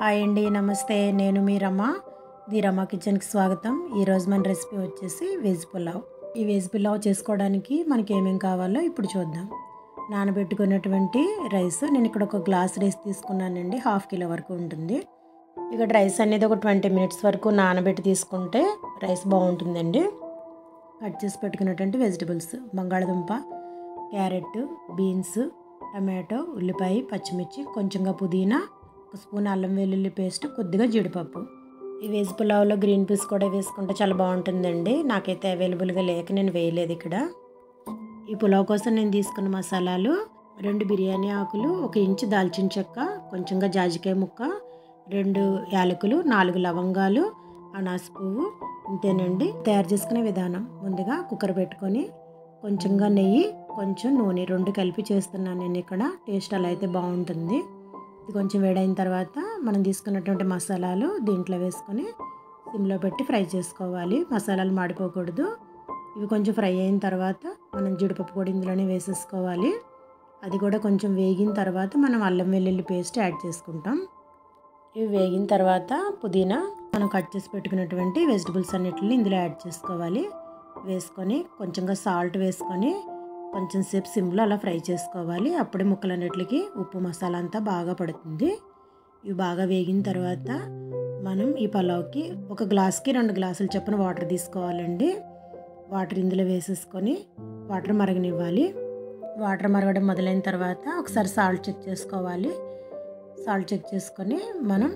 Hi అండి, నమస్తే. నేను మీ రమ. ది రమ కిచెన్కి స్వాగతం. ఈరోజు మన రెసిపీ వచ్చేసి వెజ్ పులావ్. ఈ వెజ్ పులావ్ చేసుకోవడానికి మనకి ఏమేమి కావాలో ఇప్పుడు చూద్దాం. నానబెట్టుకున్నటువంటి రైస్, నేను ఇక్కడ ఒక గ్లాస్ రైస్ తీసుకున్నానండి. 1/2 కిలో వరకు ఉంటుంది. ఇక్కడ రైస్ అనేది ఒక 20 మినిట్స్ వరకు నానబెట్టి తీసుకుంటే రైస్ బాగుంటుందండి. కట్ చేసి పెట్టుకున్నటువంటి వెజిటబుల్స్: బంగాళదుంప, క్యారెట్, బీన్స్, టమాటో, ఉల్లిపాయ, పచ్చిమిర్చి, కొంచెంగా పుదీనా, 1 స్పూన్ అల్లం వెల్లుల్లి పేస్ట్, కొద్దిగా జీడిపప్పు. ఈ వెజ్ పులావ్లో గ్రీన్ పీస్ కూడా వేసుకుంటే చాలా బాగుంటుందండి. నాకైతే అవైలబుల్గా లేక నేను వేయలేదు ఇక్కడ. ఈ పులావ్ కోసం నేను తీసుకున్న మసాలాలు: 2 బిర్యానీ ఆకులు, 1 ఇంచు దాల్చిన చెక్క, కొంచెంగా జాజికాయ ముక్క, 2 యాలకులు, 4 లవంగాలు, అనాస పువ్వు. ఇంతేనండి. తయారు చేసుకునే విధానం: ముందుగా కుక్కర్ పెట్టుకొని కొంచెంగా నెయ్యి, కొంచెం నూనె 2 కలిపి చేస్తున్నాను నేను ఇక్కడ. టేస్ట్ అలా అయితే బాగుంటుంది. ఇది కొంచెం వేడైన తర్వాత మనం తీసుకున్నటువంటి మసాలాలు దీంట్లో వేసుకొని సిమ్లో పెట్టి ఫ్రై చేసుకోవాలి. మసాలాలు మాడిపోకూడదు. ఇవి కొంచెం ఫ్రై అయిన తర్వాత మనం జీడిపప్పు కూడా ఇందులోనే వేసేసుకోవాలి. అది కూడా కొంచెం వేగిన తర్వాత మనం అల్లం వెల్లుల్లి పేస్ట్ యాడ్ చేసుకుంటాం. ఇవి వేగిన తర్వాత పుదీనా, మనం కట్ చేసి పెట్టుకున్నటువంటి వెజిటబుల్స్ అన్నిటిని ఇందులో యాడ్ చేసుకోవాలి. వేసుకొని కొంచెంగా సాల్ట్ వేసుకొని కొంచెం సేపు సిమ్లో అలా ఫ్రై చేసుకోవాలి. అప్పుడే ముక్కలన్నిటికి ఉప్పు మసాలా అంతా బాగా పడుతుంది. ఇవి బాగా వేగిన తర్వాత మనం ఈ పలావ్కి 1 గ్లాస్కి 2 గ్లాసుల చొప్పున వాటర్ తీసుకోవాలండి. వాటర్ ఇందులో వేసేసుకొని వాటర్ మరగనివ్వాలి. వాటర్ మరగడం మొదలైన తర్వాత ఒకసారి సాల్ట్ చెక్ చేసుకోవాలి. సాల్ట్ చెక్ చేసుకొని మనం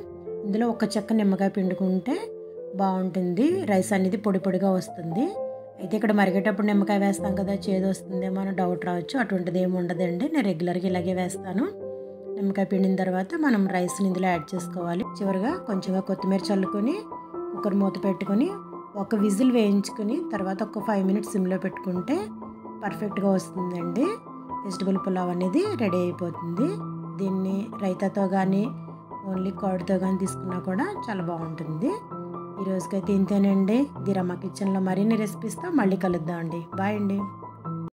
ఇందులో 1 చెక్క నిమ్మకాయ పిండుకుంటే బాగుంటుంది. రైస్ అనేది పొడి పొడిగా వస్తుంది. అయితే ఇక్కడ మరిగేటప్పుడు నిమ్మకాయ వేస్తాం కదా, చేదు వస్తుందేమో అని డౌట్ రావచ్చు. అటువంటిది ఏమి ఉండదండి. నేను రెగ్యులర్గా ఇలాగే వేస్తాను. నిమ్మకాయ పిండిన తర్వాత మనం రైస్ని ఇందులో యాడ్ చేసుకోవాలి. చివరిగా కొంచెంగా కొత్తిమీర చల్లుకొని కుక్కర్ మూత పెట్టుకొని 1 విజిల్ వేయించుకొని తర్వాత ఒక 5 మినిట్స్ సిమ్లో పెట్టుకుంటే పర్ఫెక్ట్గా వస్తుందండి. వెజిటబుల్ పులావ్ అనేది రెడీ అయిపోతుంది. దీన్ని రైతాతో కానీ ఓన్లీ కర్డ్తో కానీ తీసుకున్నా కూడా చాలా బాగుంటుంది. ఈ రోజుకైతే ఇంతేనండి. ది రమ కిచెన్లో మరిన్ని రెసిపీస్తో మళ్ళీ కలుద్దాం అండి. బాయ్ అండి.